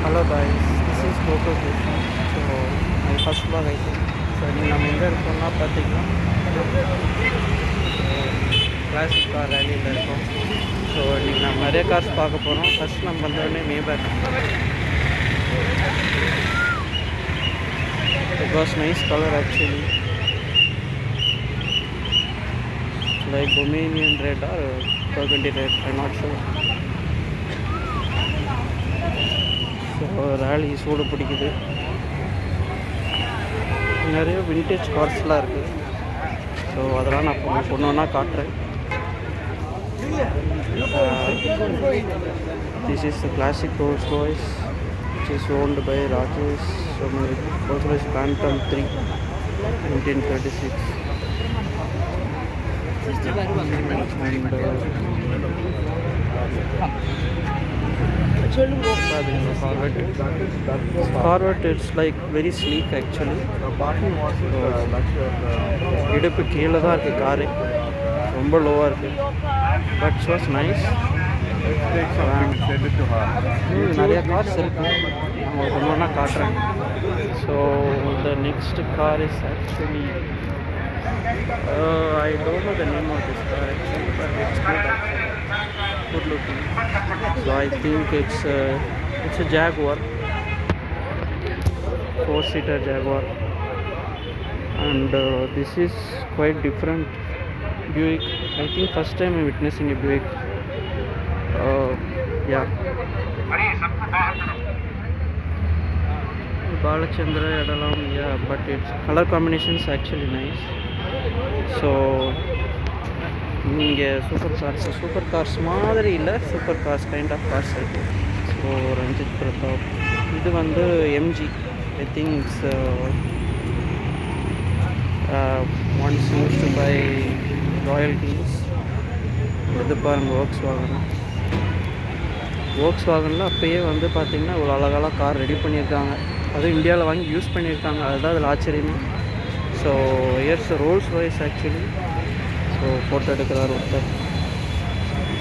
Hello guys, this is Gokul Krishna. So my first vlog I think. So இன்றைக்கி நம்ம எங்கே இருக்கோம்னா பார்த்தீங்கன்னா கிளாசிக் கார் ரேலியில் இருக்கோம். ஸோ இன்றைக்கி நம்ம நிறைய கார்ஸ் பார்க்க போகிறோம். ஃபஸ்ட் நம்ம வந்தோடனே Maybach. It was nice colour actually, like pomeranian red or burgundy red, I not sure. So really சூடு பிடிக்குது. நிறைய விண்டேஜ் கார்ஸ்லாம் இருக்குது. ஸோ அதெல்லாம் நான் ஒன்று ஒன்றா காட்டுறேன். This is the classic Rolls Royce which is owned by Rajesh. So Rolls Royce Phantom 3 1936. Corvette, it's like very sleek actually. இடுப்பு கீழே தான் இருக்குது காரு, ரொம்ப லோவாக இருக்குது. But it's was nice. நிறைய கார்ஸ் இருக்குது, நம்ம ஒன்று ஒன்றா காட்டுறேன். So the next car is actually I don't know the name of this car actually, but it's good actually. Good looking. So I think it's a Jaguar, 4-seater Jaguar, and this is quite different Buick. I think first time I'm witnessing a Buick. Yeah. Balachandra Adalam, yeah, but its color combination is actually nice. So நீங்கள் super cars மாதிரி இல்லை, super cars kind of cars இருக்குது. So Ranjit Pratap, இது வந்து MG, I think it's once used by royalties. இது பாருங்கள் works வாகனில் அப்போயே வந்து பார்த்திங்கன்னா ஒரு அழகான கார் ரெடி பண்ணியிருக்காங்க. அதுவும் இந்தியாவில் வாங்கி யூஸ் பண்ணியிருக்காங்க, அதுதான் அதில் ஆச்சரியமே. So here's Rolls Royce actually. So photo எடுக்கிறார் ஒருத்தர்.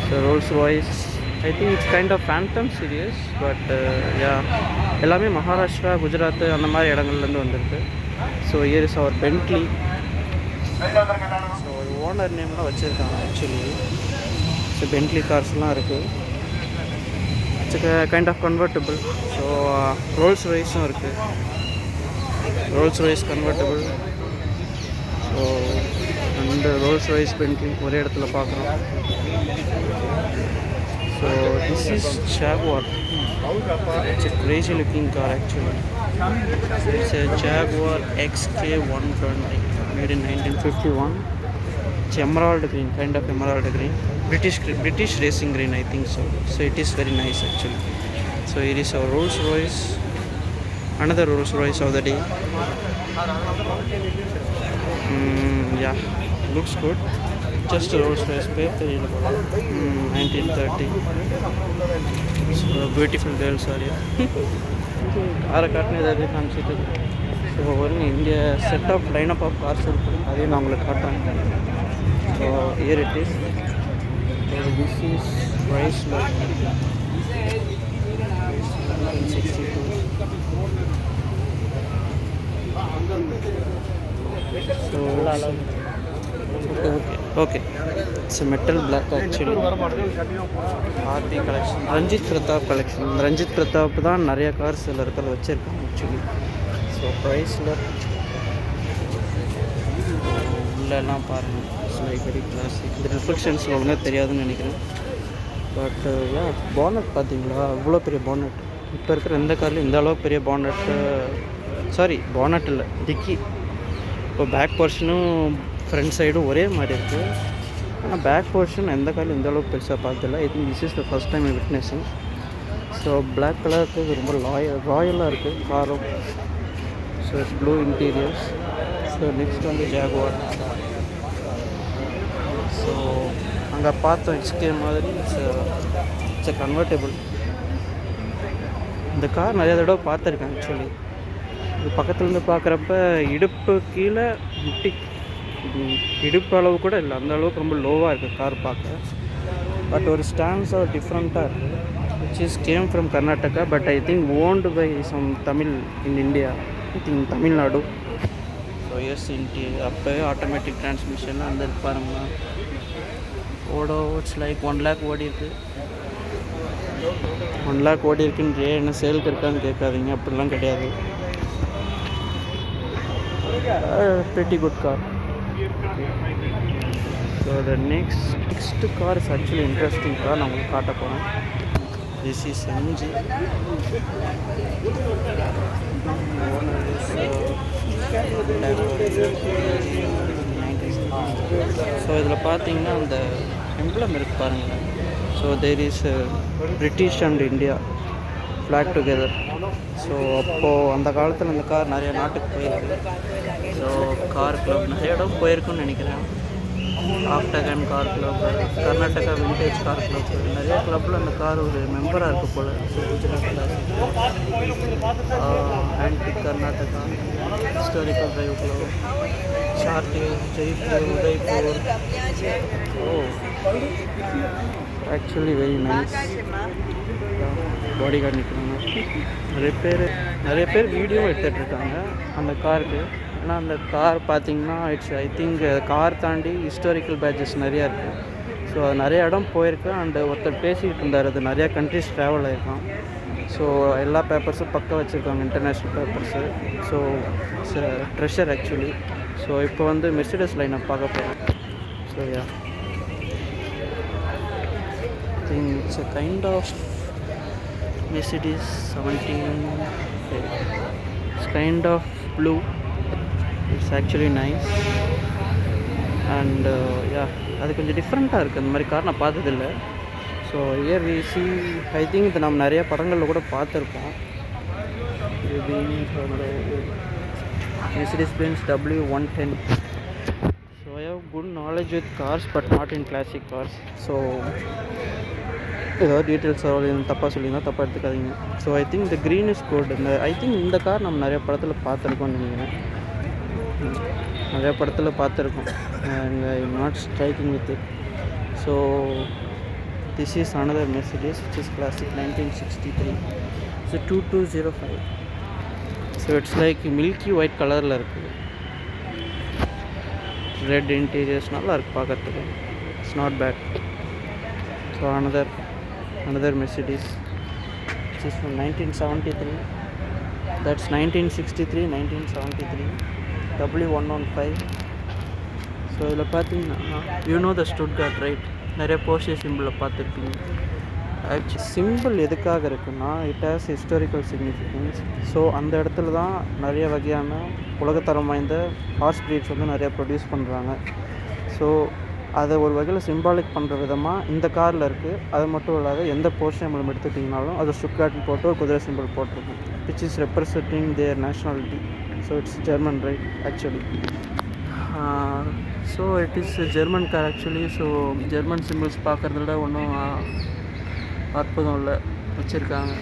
So Rolls Royce I think it's kind of Phantom series, but yeah எல்லாமே மகாராஷ்டிரா, குஜராத் அந்த மாதிரி இடங்கள்லேருந்து வந்திருக்கு. So here is our Bentley. So owner நேம்லாம் வச்சுருக்காங்க ஆக்சுவலி. ஸோ பென்ட்லி கார்ஸ்லாம் இருக்குது. It's kind of convertible. So Rolls ராய்ஸும் இருக்குது, Rolls Royce convertible. So and Rolls Royce Bentley ஒரே இடத்துல பார்க்குறோம். So this is Jaguar. It's a crazy looking car actually. It's a Jaguar XK120 made in 1951. It's emerald green, kind of emerald green, British racing green I think so. So it is very nice actually. So it is a Rolls Royce, another Rolls Royce of the day. Yeah, looks good. Just a Rolls Royce paper, 1930. So beautiful girls are here. காரை காட்டினது அதே காமிச்சிட்டு. So ஒரு India set of lineup of cars இருக்குது, அதையும் நான் உங்களுக்கு காட்டுறேன். So here it is. This is Chrysler 1962. So okay, it's a metal black actually. RP collection, Ranjith Pratap collection. Ranjith Pratap தான் நிறைய கார்ஸ் இதில் இருக்கிறத வச்சுருக்காங்க ஆக்சுவலி. ஸோ ப்ரைஸில் உள்ளெல்லாம் பாருங்கள், இட்ஸ் லைக் வெரி கிளாசிக். இந்த ரிஃப்ளெக்ஷன்ஸ் ஒன்றுமே தெரியாதுன்னு நினைக்கிறேன். பட் பானட் பார்த்தீங்களா, இவ்வளோ பெரிய பானட். இப்போ இருக்கிற எந்த கார்லையும் இந்த அளவுக்கு பெரிய பானட்டு, சாரி பானட் இல்லை, டிக்கி. இப்போ பேக் போர்ஷனும் ஃப்ரண்ட் சைடும் ஒரே மாதிரி இருக்குது. ஆனால் பேக் போர்ஷன் எந்த காரில் இந்த அளவுக்கு பெருசாக பார்த்ததில்ல. I think this is the first time witnessing. So black கலருக்கு ரொம்ப ராயலாக இருக்குது காரும். So it's blue interiors. So next வந்து Jaguar. ஸோ அங்கே பார்த்தோம் XK மாதிரி, இட்ஸ் கன்வெர்ட்டபிள். இந்த கார் நிறைய தடவை பார்த்துருக்கேன் ஆக்சுவலி. இது பக்கத்துலேருந்து பார்க்குறப்ப இடுப்பு கீழே முட்டி இடுப்பு அளவு கூட இல்லை, அந்த அளவுக்கு ரொம்ப லோவாக இருக்குது கார் பார்க்க. பட் ஒரு ஸ்டாண்ட்ஸாக டிஃப்ரெண்ட்டாக இருக்குது. which is came from Karnataka, but I think owned by some Tamil in India. I think Tamil Nadu. So yes, அப்போவே ஆட்டோமேட்டிக் டிரான்ஸ்மிஷன் அந்த பாருங்களா ஓடோ இட்ஸ் லைக் 1 lakh ஓடி இருக்குது. 1 lakh ஓடி இருக்குன்னு என்ன சேலுக்கு இருக்கான்னு கேட்காதீங்க, அப்படிலாம் கிடையாது. Pretty good car. So the next car is actually interesting car. நான் உங்களுக்கு காட்ட போகிறேன். This is MG. ஸோ இதில் பார்த்தீங்கன்னா அந்த எம்ப்ளம் இருக்கு பாருங்கள். So there is British and India flag together. So அப்போது அந்த காலத்தில் இந்த கார் நிறைய நாட்டுக்கு போயிருக்கு. ஸோ கார் கிளப் நிறைய இடம் போயிருக்குன்னு நினைக்கிறேன். ஆப்டகன் car club, Karnataka vintage car club, நிறைய கிளப்பில் அந்த கார் ஒரு மெம்பராக இருக்குது போல். ஸோ குஜராத்தில் antique Karnataka, historical drive club, சார்டி, Jaipur, Udaipur. Oh actually very nice. Bodyguard நிற்கிறாங்க. நிறைய பேர் வீடியோ எடுத்துகிட்ருக்காங்க அந்த காருக்கு. ஏன்னா அந்த கார் பார்த்திங்கன்னா இட்ஸ் ஐ திங்க் கார் தாண்டி ஹிஸ்டாரிக்கல் பேட்சஸ் நிறையா இருக்குது. ஸோ அது நிறைய இடம் போயிருக்கு. அண்டு ஒருத்தர் பேசிக்கிட்டு இருந்தார், அது நிறையா கண்ட்ரிஸ் ட்ராவல் ஆகிருக்கான். ஸோ எல்லா பேப்பர்ஸும் பக்கம் வச்சுருக்காங்க, international papers. So it's treasure actually. So இப்போ வந்து மெர்சிடஸ் லைனை பார்க்க போகிறோம். So yeah think it's a kind of Mercedes 17. It's kind of blue. It's actually nice. And அது கொஞ்சம் டிஃப்ரெண்ட்டாக இருக்குது. அந்த மாதிரி கார் நான் பார்த்ததில்ல. So here we see I think இது நம்ம நிறைய படங்களில் கூட பார்த்துருப்போம். Mercedes-Benz W110. So I have good knowledge with cars but not in classic cars. So ஏதாவது டீட்டெயில்ஸ் தப்பாக சொல்லியிருந்தால் தப்பாக எடுத்துக்காதீங்க. ஸோ ஐ திங்க் இந்த green is good. I think இந்த கார் நம்ம நிறைய படத்தில் பார்த்துருக்கோம்னு நினைக்கிறேன். நிறைய படத்தில் பார்த்துருக்கோம். And I am not striking with it. So this is another Mercedes which is classic 1963. So 2205. So it's like milky white கலரில் இருக்குது. ரெட் இன்டீரியர்ஸ் நல்லா இருக்குது பார்க்குறதுக்கு. It's not bad. So another Mercedes, which is from 1973. That's 1963, 1973, W115. So இதில் பார்த்தீங்கன்னா you know the Stuttgart right, நிறைய Porsche சிம்பிளை பார்த்துருப்பீங்க. ஆக்சுவலி சிம்பிள் எதுக்காக இருக்குன்னா it has historical significance. So அந்த இடத்துல தான் நிறைய வகையான உலகத்தரம் வாய்ந்த ஹார்ஸ் ப்ரீட்ஸ் வந்து நிறையா ப்ரொடியூஸ் பண்ணுறாங்க. ஸோ அதை ஒரு வகையில் சிம்பாலிக் பண்ணுற விதமாக இந்த காரில் இருக்குது. அது மட்டும் இல்லாத எந்த போர்ஷன் நம்ம எடுத்துக்கிட்டிங்கனாலும் அது ஸ்டுட்கார்ட்னு போட்டு ஒரு குதிரை சிம்பிள் போட்டிருக்கும், which is representing their nationality. So it's German right actually. So it is German car actually. So German symbols பார்க்குறத ஒன்றும் அற்புதம் இல்லை, வச்சுருக்காங்க.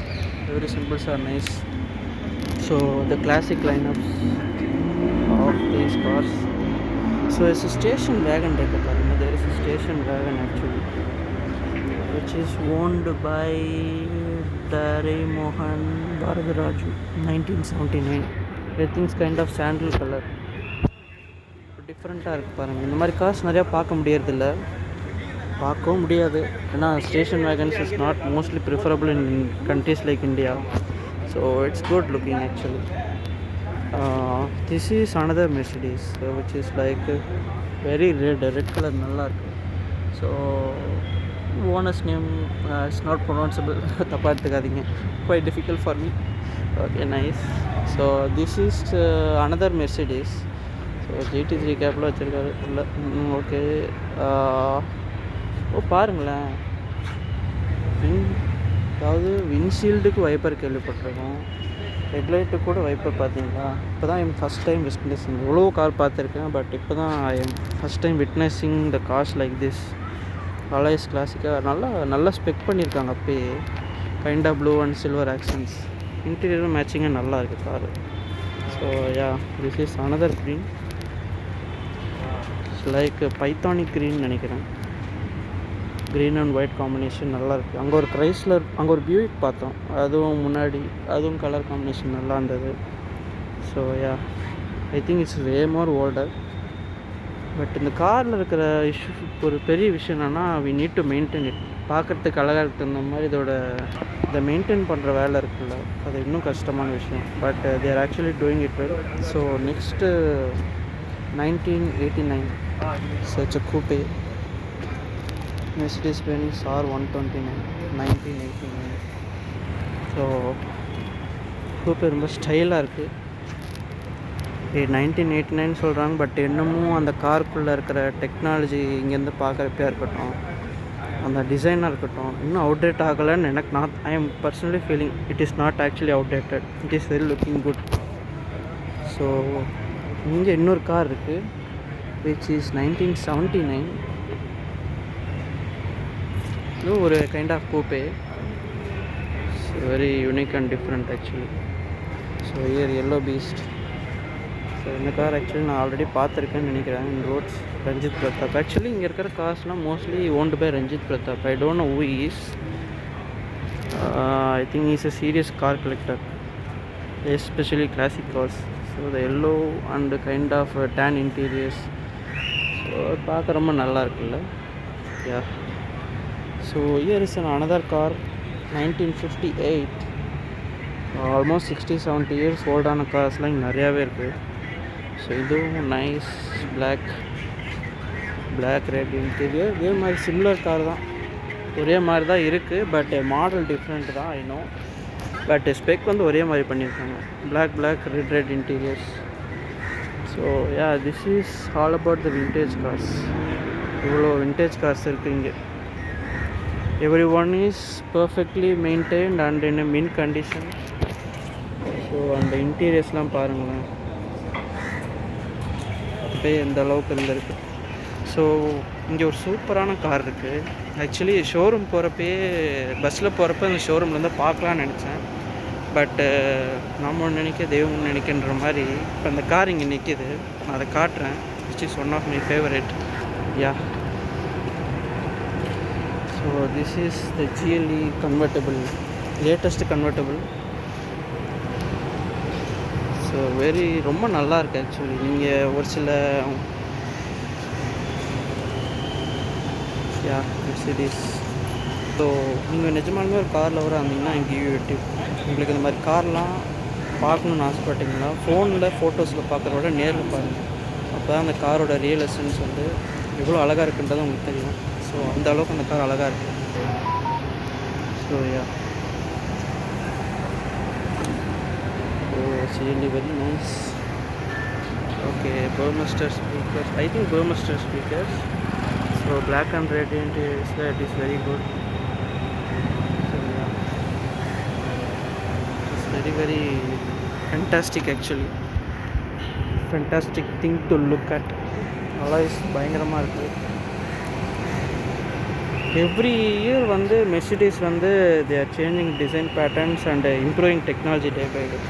Every symbols are nice. So the classic lineups of these cars. So it's a station wagon right there. There is a station wagon actually, which is owned by Dare Mohan Bharadwaju, 1979. I think it's kind of sandal color. டிஃப்ரெண்ட்டாக இருக்குது பாருங்கள். இந்த மாதிரி cars நிறையா பார்க்க முடியறதில்ல, பார்க்கவும் முடியாது. ஏன்னா station wagons is not mostly preferable in countries like India. So it's good looking actually. This is another Mercedes which is like very red color, நல்லா இருக்கு. So owner's name it's not pronounceable, தப்பாக எடுத்துக்காதீங்க, quite difficult for me. Okay, nice. So this is another Mercedes. So GT3 கேப்பில் வச்சுருக்காரு இல்லை. Okay. பாருங்களேன், அதாவது விண்ட்ஷீல்டுக்கு வைப்பர் கேள்விப்பட்டிருக்கோம், ஹெட்லைட்டு கூட வைப்பர் பார்த்தீங்களா. இப்போ தான் என் ஃபஸ்ட் டைம் விட்னஸிங். எவ்வளோ கார் பார்த்துருக்கேன், பட் இப்போ தான் என் first time witnessing the cars like this. Alloys கிளாசிக்காக நல்லா ஸ்பெக் பண்ணியிருக்காங்க. அப்போயே kind of blue and silver accents, இன்டீரியரும் மேட்சிங்காக நல்லா இருக்குது car. So yeah this is another green. Like pythonic green நினைக்கிறேன். க்ரீன் அண்ட் ஒயிட் காம்பினேஷன் நல்லாயிருக்கு. அங்கே ஒரு க்ரைஸ்லர், அங்கே ஒரு பியூக் பார்த்தோம், அதுவும் முன்னாடி அதுவும் கலர் காம்பினேஷன் நல்லா இருந்தது. So yeah, I think it's way more older. But இந்த காரில் இருக்கிற இஷ்யூ, ஒரு பெரிய விஷயம் என்னென்னா, we need to maintain it. பார்க்குறதுக்கு அழகாக இருக்கிற மாதிரி இதை மெயின்டைன் பண்ணுற வேலை இருக்குல்ல, அது இன்னும் கஷ்டமான விஷயம். But they are actually doing it well. So next 1989, so it's a கூப்பே Mercedes-Benz R129 1989. So கூப்பே ரொம்ப ஸ்டைலாக இருக்குது. 1989 சொல்கிறாங்க, பட் இன்னமும் அந்த காருக்குள்ளே இருக்கிற டெக்னாலஜி இங்கேருந்து பார்க்குறப்பையாக இருக்கட்டும், அந்த டிசைனாக இருக்கட்டும், இன்னும் அவுடேட் ஆகலைன்னு எனக்கு I am personally feeling it is not actually outdated. It is very looking good. So இங்கே இன்னொரு கார் இருக்குது விச் இஸ் 1979. இதுவும் ஒரு kind of coupe. So very unique and different actually. So here yellow beast. So இந்த கார் actually நான் already பார்த்துருக்கேன்னு நினைக்கிறேன் in roads. Ranjit Pratap. Actually இங்கே இருக்கிற கார்ஸ்லாம் mostly owned by Ranjit Pratap. I don't know who is. I think is a serious car collector, especially classic cars. So the yellow and kind of tan interiors, so பார்க்க ரொம்ப நல்லா இருக்குல்ல. Yeah, so here is another car 1958. Almost 60-70 years ஓல்டான கார்ஸ்லாம் இங்கே நிறையாவே இருக்குது. So இதுவும் நைஸ் பிளாக் ரெட் இன்டீரியர். இதே மாதிரி சிமிலர் கார் தான், ஒரே மாதிரி தான் இருக்குது, பட் மாடல் டிஃப்ரெண்ட் தான் ஐ நோ. பட் ஸ்பெக் வந்து ஒரே மாதிரி பண்ணியிருக்காங்க. Black red interiors. So yeah, this is all about the vintage cars. இவ்வளோ விண்டேஜ் கார்ஸ் இருக்குது இங்கே. Everyone is perfectly maintained and in a mint condition. So அந்த இன்டீரியர்ஸ்லாம் பாருங்களேன், அப்படியே எந்த அளவுக்கு இருந்திருக்கு. ஸோ இங்கே ஒரு சூப்பரான கார் இருக்குது. ஆக்சுவலி ஷோரூம் போகிறப்பே, பஸ்ஸில் போகிறப்ப அந்த ஷோரூம்லேருந்து பார்க்கலான்னு நினச்சேன். பட்டு நம்ம ஒன்று நினைக்க தெய்வம் நினைக்கின்ற மாதிரி இப்போ அந்த கார் இங்கே நிற்கிது. நான் அதை காட்டுறேன். Which is one of my favourite. Yeah, so this is the GLE convertible, latest convertible. So ரொம்ப நல்லா இருக்குது ஆக்சுவலி. நீங்கள் ஒரு சில யா மெர்சிடிஸ். ஸோ நீங்கள் நிஜமாலுமே ஒரு கார் லவராக இருந்தீங்கன்னா இங்கே யூடியூப் உங்களுக்கு இந்த மாதிரி கார்லாம் பார்க்கணுன்னு ஆசைப்பட்டீங்கன்னா, ஃபோனில் ஃபோட்டோஸில் பார்க்குறத விட நேரில் பாருங்கள். அப்போ தான் அந்த காரோட ரியல் எசன்ஸ் வந்து எவ்வளோ அழகாக இருக்குன்றது உங்களுக்கு தெரியும். ஸோ அந்த அளவுக்கு அந்த கார் அழகாக இருக்குது. So yeah, it's really very nice. Okay, Burmester speakers. I think Burmester speakers. So black and red is that is very good. So yeah, it's very fantastic actually. Fantastic thing to look at. Always பயங்கரமாக இருக்குது. Every year வந்து Mercedes வந்து they are changing design patterns and improving technology day by day.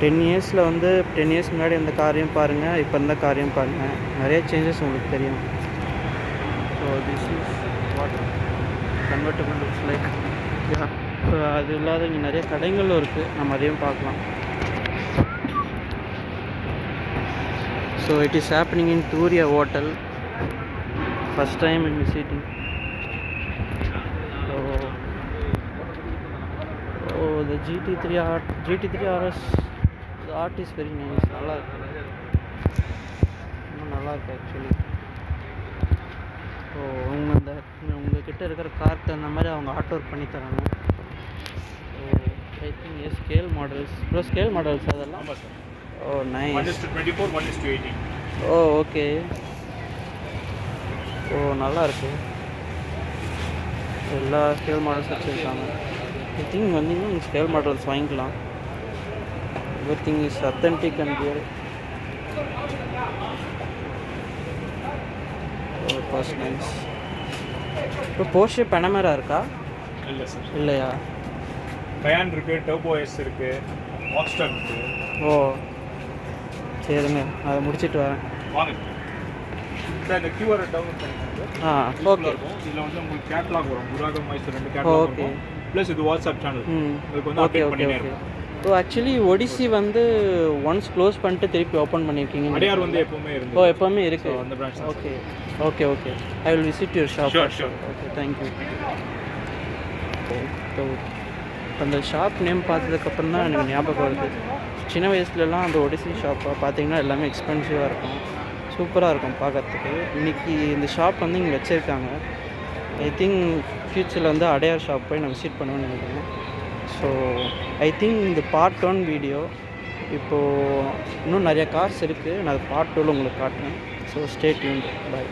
10 இயர்ஸில் வந்து 10 years முன்னாடி இந்த காரையும் பாருங்கள், இப்போ இந்த காரையும் பாருங்கள், நிறைய சேஞ்சஸ் உங்களுக்கு தெரியும். So this is what convertible looks like. Yeah, so அது இல்லாத இங்கே நிறைய கடைகளும் இருக்குது, நம்ம அதையும் பார்க்கலாம். So it is happening in டூரியா hotel, first time in visiting. So the GT3 RS art is very nice. நல்லா இருக்கு, ரொம்ப நல்லா இருக்குது ஆக்சுவலி. ஸோ உங்ககிட்ட இருக்கிற கார்க்கு தகுந்த மாதிரி அவங்க ஆர்ட் ஒர்க் பண்ணி தராங்க. So I think scale models. Bro scale models அதெல்லாம். Oh nice. 1:24, 1:18. ஓ ஓகே. ஓ நல்லா இருக்குது, எல்லா ஸ்கேல் மாடல்ஸ் வச்சுருக்காங்க. ஐ திங்க் வந்தீங்கன்னா நீங்கள் ஸ்கேல் மாடல்ஸ் வாங்கிக்கலாம். Everything is authentic and real. Oh, first nice. இப்போ Porsche Panamera இருக்கா? இல்லை சார். இல்லையா? Cayenne இருக்கு, Turbo S இருக்கு, Roadster இருக்கு. ஓ சரிங்க, அதை முடிச்சிட்டு வரேன். வாங்க. இந்த QR டவுன்லோட் பண்ணிக்கோங்க. ஓகே. இதில் வந்து உங்களுக்கு கேட்லாக் வரும். புராகம் மைசூர் 2 கேட்லாக் இருக்கும். ப்ளஸ் இது வாட்ஸ்அப் சேனல் உங்களுக்கு வந்து அப்டேட் பண்ணிட்டே இருக்கும். ஸோ ஆக்சுவலி ஒடிசி வந்து ஒன்ஸ் க்ளோஸ் பண்ணிட்டு திருப்பி ஓப்பன் பண்ணியிருக்கீங்க. அடையார் வந்து எப்போவுமே இருக்கு. எப்போவுமே இருக்குது அந்த branch. Okay. I will visit your shop. Sure. Okay, thank you. So அந்த ஷாப் நேம் பார்த்ததுக்கப்புறம் தான் எனக்கு ஞாபகம் வருது. சின்ன வயசுலலாம் அந்த ஒடிசி ஷாப்பை பார்த்தீங்கன்னா எல்லாமே எக்ஸ்பென்சிவாக இருக்கும், சூப்பராக இருக்கும் பார்க்கறதுக்கு. இன்றைக்கி இந்த ஷாப் வந்து இங்கே வச்சுருக்காங்க. ஐ திங்க் ஃப்யூச்சரில் வந்து அடையார் ஷாப் போய் நான் விசிட் பண்ணுவேன்னு நினைக்கிறேன். ஸோ ஐ திங்க் இந்த பார்ட் 1 வீடியோ. இப்போது இன்னும் நிறைய கார்ஸ் இருக்குது, நான் பார்ட் 2ல் உங்களுக்கு காட்டுறேன். So stay tuned. பை.